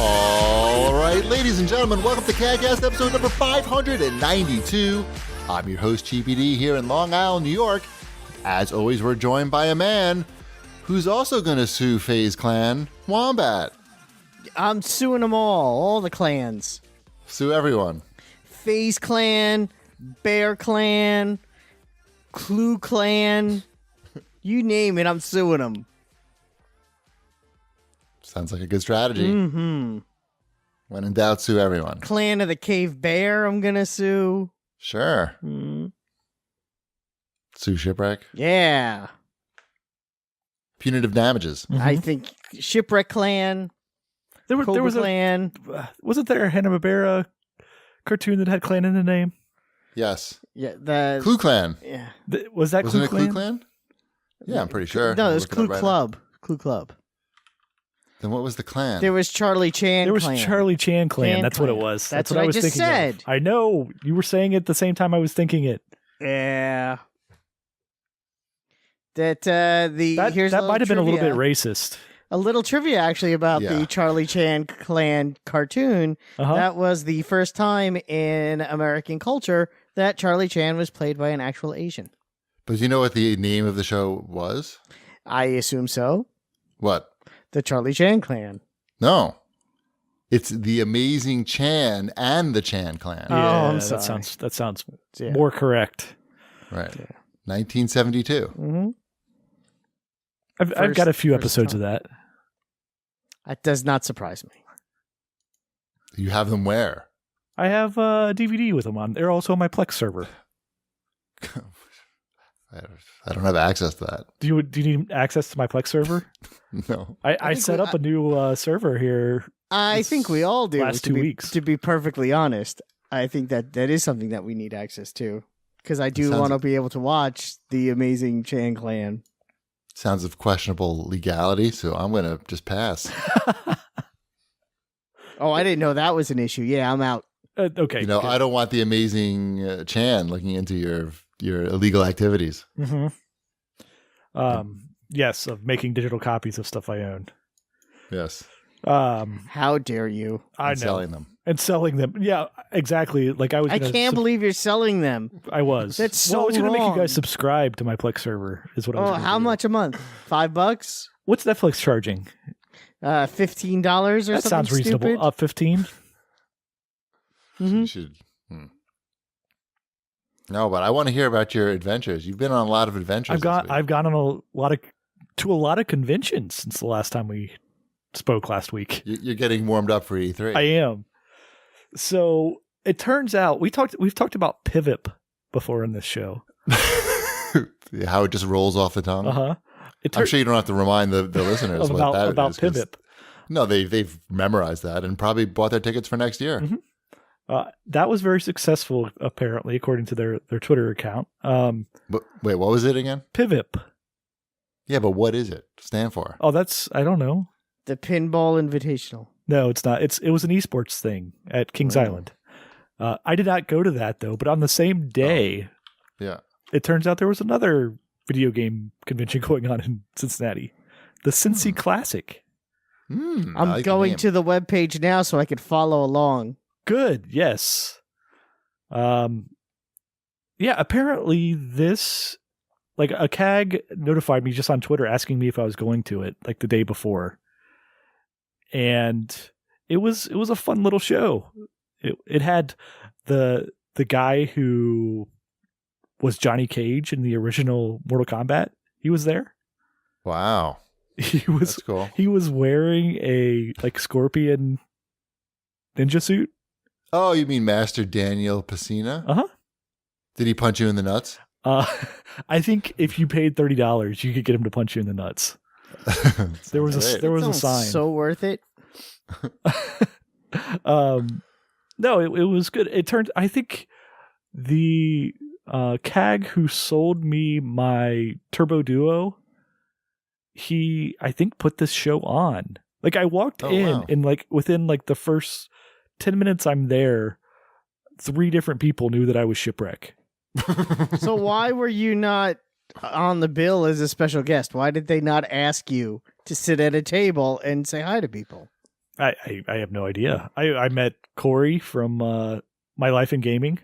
All right, ladies and gentlemen, welcome to CAGcast episode number 592. I'm your host, GPD, here in Long Island, New York. As always, we're joined by a man who's also going to sue CaG Clan, Wombat. I'm suing them all the clans. Sue everyone. CaG Clan, Bear Clan, Clue Clan, you name it, I'm suing them. Sounds like a good strategy. Mm-hmm. When in doubt, sue everyone. Clan of the Cave Bear, I'm gonna sue. Sure. Sue Shipwreck. Yeah. Punitive damages. I think Shipwreck Clan. There was Clan. Wasn't there a Hanna-Barbera cartoon that had clan in the name? Yes. Yeah, the Clue Clan. Yeah. Was that Wasn't Clue it Clue Clan? Yeah, I'm pretty sure. No, it was Looking Clue up right Club. Clue Club. now. Then what was the clan? There was Charlie Chan There was Clan. Charlie Chan Clan. Clan That's what it Clan. was. That's what what I was just thinking of. said. I know. You were saying it at the same time I was thinking it. Yeah. That That might have been a little bit racist. A little trivia, actually, about the Charlie Chan Clan cartoon. Uh-huh. That was the first time in American culture that Charlie Chan was played by an actual Asian. But do you know what the name of the show was? I assume so. What? The Charlie Chan Clan. No. It's The Amazing Chan and the Chan Clan. Oh, Yeah, I'm sorry. that sounds Yeah. more correct. Right. 1972. Mm-hmm. I've got a few first episodes time. of that. That does not surprise me. You have them where? I have a DVD with them on. They're also on my Plex server. I don't have access to that. Do you need access to my Plex server? No. I think set up a new server here. I think we all do. Last 2 weeks. To be perfectly honest, I think that is something that we need access to. Because I do Sounds- want to be able to watch The Amazing Chan Clan. Sounds of questionable legality, so I'm going to just pass. Oh, I didn't know that was an issue. Yeah, I'm out. Okay. You know, good. I don't want the Amazing Chan looking into your illegal activities. Mm-hmm. Yes, of making digital copies of stuff I own. Yes. How dare you? I know. Selling them. And selling them. Yeah, exactly. Like I was. I can't believe you're selling them. I was. That's so I was going to make you wrong. guys subscribe to my Plex server. Is what I was. Oh, gonna how do. much a month? $5? What's Netflix charging? $15 or That something sounds reasonable. stupid? Up 15. Mhm. You should. No, but I want to hear about your adventures. You've been on a lot of adventures. I've gone on a lot of conventions since the last time we spoke last week. You're getting warmed up for E3. I am. So it turns out we've talked about PiviP before in this show. How it just rolls off the tongue. Uh-huh. I'm sure you don't have to remind the listeners about what that is, 'cause- PiviP. No, they've memorized that and probably bought their tickets for next year. Mhm. That was very successful, apparently, according to their Twitter account. But wait, what was it again? PiviP. Yeah, but what is it stand for? Oh, I don't know. The Pinball Invitational. No, it's not. It was an esports thing at Kings Oh. Island. I did not go to that though, but on the same day, Yeah. it turns out there was another video game convention going on in Cincinnati, the Cincy Classic. I I'm like the going name. to the webpage now so I could follow along. Good, yes. Yeah, apparently this, like a CAG notified me just on Twitter asking me if I was going to it, like the day before, and it was a fun little show. It had the guy who was Johnny Cage in the original Mortal Kombat. He was there. Wow. That's cool. He was wearing a scorpion ninja suit. Oh, you mean Master Daniel Pacina? Uh-huh. Did he punch you in the nuts? I think if you paid $30, you could get him to punch you in the nuts. There was Great. a Sounds sign. so worth it. No, it was good. I think the CAG who sold me my Turbo Duo, I think put this show on. Like I walked in wow. and like within like the first 10 minutes I'm there, 3 different people knew that I was Shipwreck. So why were you not on the bill as a special guest? Why did they not ask you to sit at a table and say hi to people? I have no idea. I met Corey from My Life in Gaming.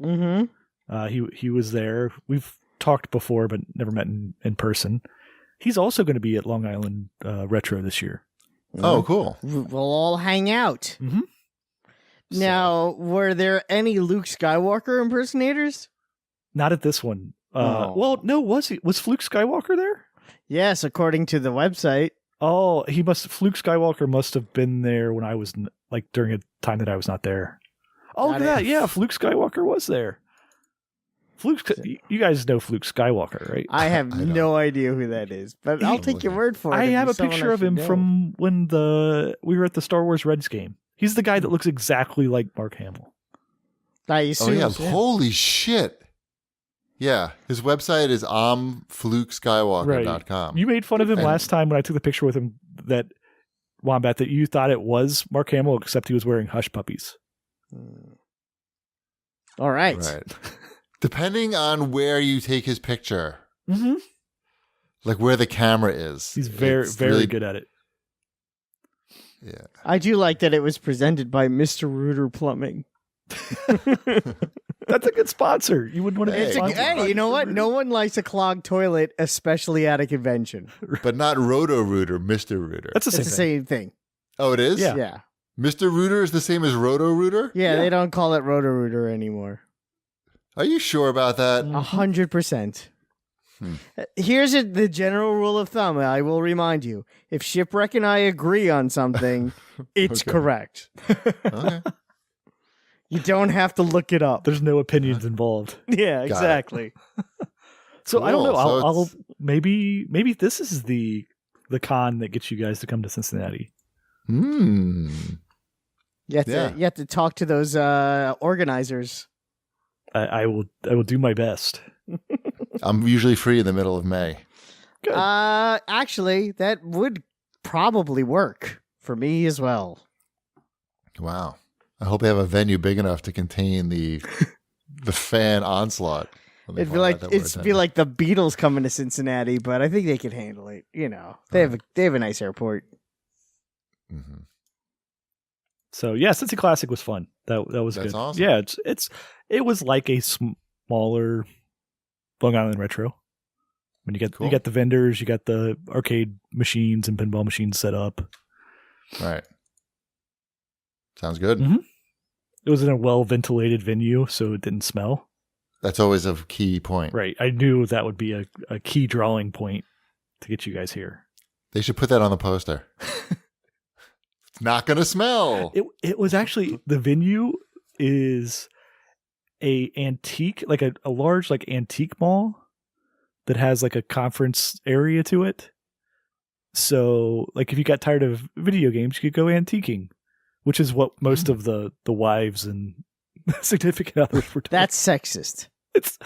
Mm-hmm. He was there. We've talked before, but never met in person. He's also going to be at Long Island Retro this year. Oh, cool. We'll all hang out. Mm-hmm. Now, were there any Luke Skywalker impersonators? Not at this one. Oh. Well, no, was Fluke Skywalker there? Yes, according to the website. Oh, Fluke Skywalker must have been there when I was during a time that I was not there. Oh, look at that. Yeah, Fluke Skywalker was there. You guys know Fluke Skywalker, right? I have no idea who that is, but I'll take your word for it. I if have a he's someone picture I of should him know. from when we were at the Star Wars Reds game. He's the guy that looks exactly like Mark Hamill. I Oh, assume. yeah. Holy shit. Yeah. His website is omflukeskywalker.com. You made fun of him last time when I took the picture with him that Wombat that you thought it was Mark Hamill, except he was wearing hush puppies. All right. Right. Depending on where you take his picture, like where the camera is. He's very really good at it. Yeah. I do like that it was presented by Mr. Rooter Plumbing. That's a good sponsor. You wouldn't want to Hey, be sponsored. Hey, you know what? No one likes a clogged toilet, especially at a convention. But not Roto Rooter, Mr. Rooter. That's the same It's the thing. same thing. Oh, it is? Yeah. Yeah. Mr. Rooter is the same as Roto Rooter? Yeah, they don't call it Roto Rooter anymore. Are you sure about that? 100%. Here's the general rule of thumb. I will remind you. If Shipwreck and I agree on something, it's Okay. correct. Okay. You don't have to look it up. There's no opinions involved. Yeah, exactly. So I don't know. Cool. So I'll it's- maybe this is the con that gets you guys to come to Cincinnati. Hmm. You have to talk to those organizers. I will do my best. I'm usually free in the middle of May. Good. Actually, that would probably work for me as well. Wow. I hope they have a venue big enough to contain the fan onslaught. when they It'd be find like out that we're attending. like the Beatles coming to Cincinnati, but I think they could handle it. You know, they have a nice airport. Mhm. So yeah, Cincy Classic was fun. That was That's good. awesome. Yeah, it was like a smaller Long Island Retro. When you Cool. get the vendors, you got the arcade machines and pinball machines set up. Right. Sounds good. Mhm. It was in a well ventilated venue, so it didn't smell. That's always a key point. Right. I knew that would be a key drawing point to get you guys here. They should put that on the poster. It's not going to smell. It was actually, the venue is a antique, like a large like antique mall that has like a conference area to it. So like if you got tired of video games, you could go antiquing, which is what most of the wives and significant others were doing. That's sexist. It's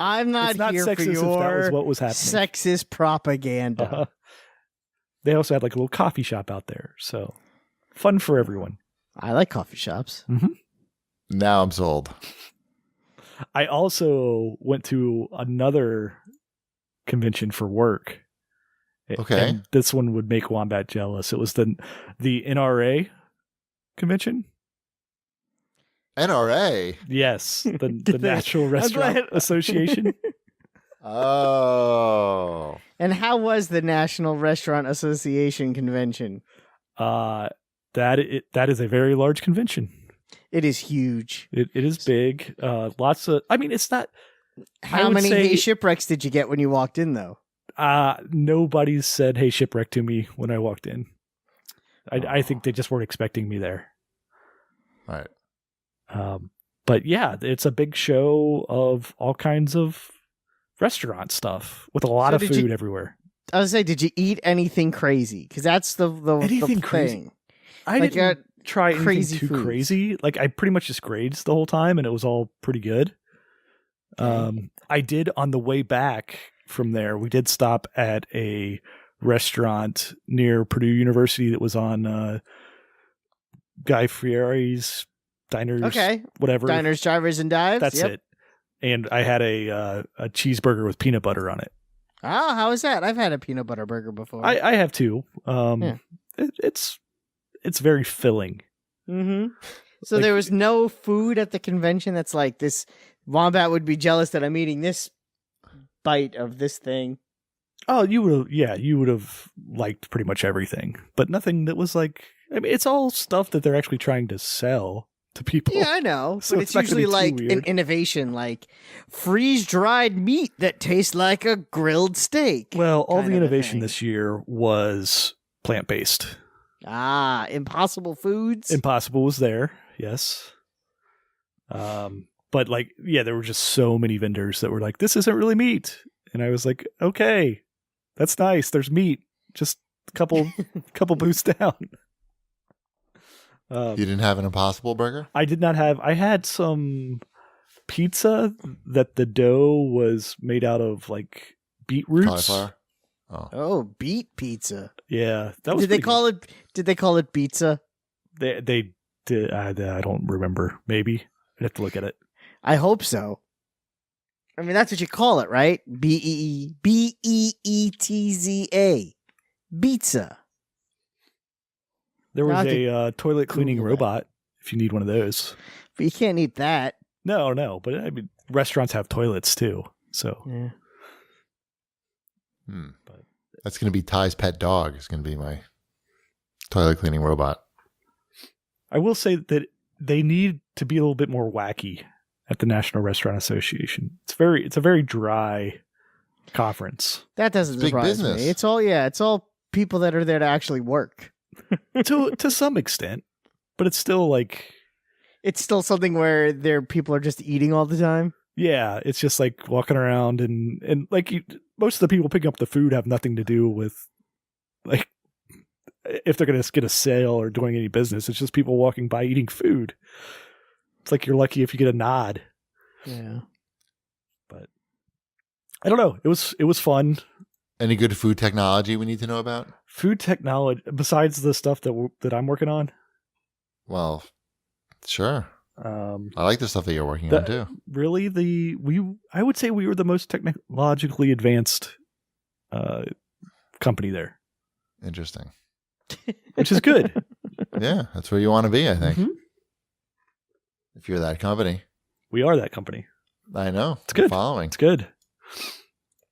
I'm it's not here sexist for if that your was what was happening. sexist propaganda. Uh-huh. They also had like a little coffee shop out there, so fun for everyone. I like coffee shops. Now I'm sold. I also went to another convention for work. Okay. And this one would make Wombat jealous. It was the NRA convention. NRA. Yes, the National Restaurant Association. Oh. And how was the National Restaurant Association convention? That is a very large convention. It is huge. It is big. Lots of. I mean, it's not. How would many say- Hey Shipwrecks did you get when you walked in, though? Nobody said "Hey Shipwreck" to me when I walked in. I think they just weren't expecting me there. Right. But yeah, it's a big show of all kinds of restaurant stuff with a lot So of did food you- everywhere. I was say, did you eat anything crazy? Because that's the Anything thing. crazy? I Like, didn't try anything crazy too foods. crazy. Like I pretty much just grades the whole time, and it was all pretty good. I did on the way back from there. We did stop at a restaurant near Purdue University that was on Guy Fieri's Diners. Okay. whatever. Diners, drivers, and dives. That's Yep. it. And I had a cheeseburger with peanut butter on it. Oh, how is that? I've had a peanut butter burger before. I have two. Yeah. It's it's very filling. Mm-hmm. So Like- there was no food at the convention that's like, this wombat would be jealous that I'm eating this bite of this thing. Oh, you would have liked pretty much everything, but nothing that was like. I mean, it's all stuff that they're actually trying to sell to people. Yeah, I know. So But it's it's not gonna be usually too like an weird. innovation, like freeze-dried meat that tastes like a grilled steak. Well, all kind the of a innovation thing. this year was plant-based. Impossible Foods. Impossible was there, yes. But like, yeah, there were just so many vendors that were like, "This isn't really meat," and I was like, "Okay, that's nice. There's meat. Just a couple booths down." You didn't have an Impossible Burger? I did not have. I had some pizza that the dough was made out of like beetroots. Cauliflower? Oh. Oh, beet pizza. Yeah, that was. Did they pretty call it? Did they call it pizza? good. They did. I don't remember. Maybe I'd have to look at it. I hope so. I mean, that's what you call it, right? Beetza. Pizza. There was I'll have a toilet cleaning Google that. robot. If you need one of those. But you can't eat that. No, but I mean, restaurants have toilets too. So Yeah. But that's going to be Ty's pet dog. It's going to be my toilet cleaning robot. I will say that they need to be a little bit more wacky at the National Restaurant Association. It's a very dry conference. That doesn't It's big surprise business. me. It's all people that are there to actually work. to some extent, but it's still like, It's still something where people are just eating all the time. yeah, it's just like walking around and like most of the people picking up the food have nothing to do with like if they're going to get a sale or doing any business. It's just people walking by eating food. It's like you're lucky if you get a nod. Yeah. But I don't know. It was fun. Any good food technology we need to know about? Food technology besides the stuff that I'm working on. Well, sure. I I like the stuff that you're working on too. Really, I would say we were the most technologically advanced company there, Interesting. which is good. Yeah, that's where you want to be, I think. Mhm. If you're that company. We are that company. I know. It's I'm good. following. It's good.